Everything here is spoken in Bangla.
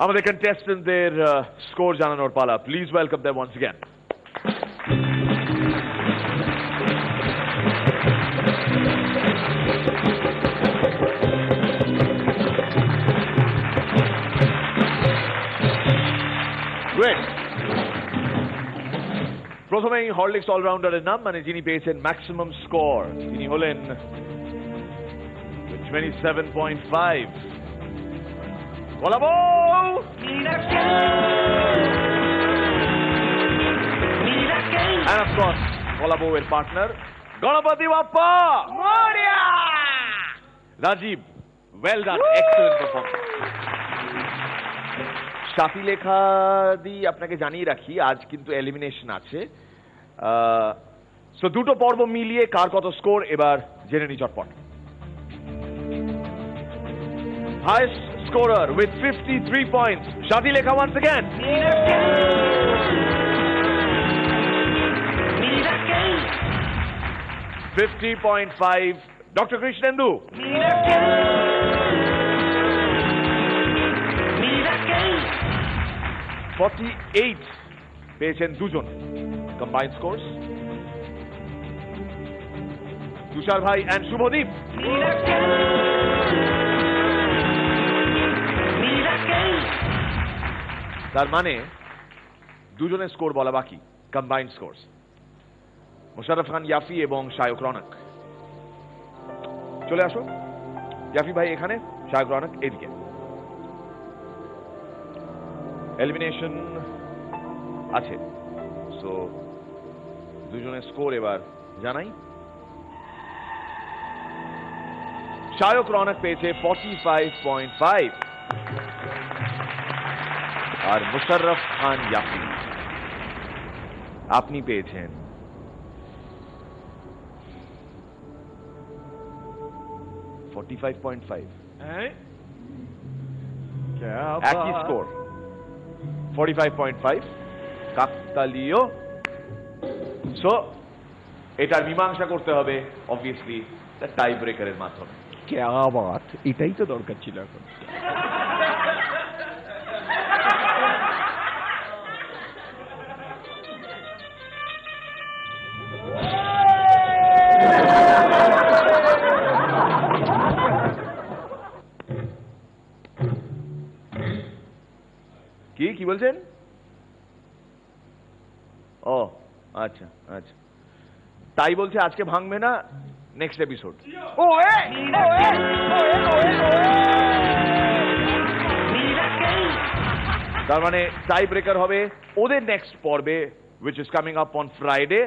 আমাদের কন্টেস্টেন্টদের স্কোর জানানোর পালা। Please welcome them once again. Great. প্রথমেই হরলিক্স অলরাউন্ডারের নাম, মানে যিনি পেয়েছেন ম্যাক্সিমাম স্কোর, তিনি হলেন 27.5 Colabo! And of course, Colabo এর partner, Ganapati Bappa! Moria! Rajiv, well done, excellent performance. শাফি লেখা দি আপনাকে জানিয়ে রাখি, আজ কিন্তু এলিমিনেশন আছে। সো দুটো পর্ব মিলিয়ে কার কত স্কোর এবার জেনে নি চটপট। Highest scorer with 53 points, Shadi Lekha once again. 50.5, Dr. Krishnendu. 48 পেয়েছেন দুজন combined scores. তুষার ভাই and শুভদীপ. তার মানে দুজনের স্কোর বলা বাকি, কম্বাইন্ড স্কোরস। মোশাররফ খান ইয়াফি এবং শায়ক রৌনক। চলে আসো, ইয়াফি ভাই এখানে, শায়ক রৌনক এদিকে। এলিমিনেশন আছে, সো দুজনের স্কোর এবার জানাই। শায়ক রৌনক পেয়েছে 45.5 আর মুশাররফ খান ইয়াফি আপনি পেয়েছেন 45.5। একই স্কোর 45.5 কাকতালীয়। সো এটার মীমাংসা করতে হবে অবভিয়াসলি টাই ব্রেকারের মাধ্যমে। क्या बात, এটাই তো দরকার ছিল এখন। কি বলছেন? ও আচ্ছা আচ্ছা, তাই বলছে আজকে ভাঙবে না, নেক্সট এপিসোড। তার মানে টাই ব্রেকার হবে ওদের নেক্সট পর্বে, which is coming up on Friday.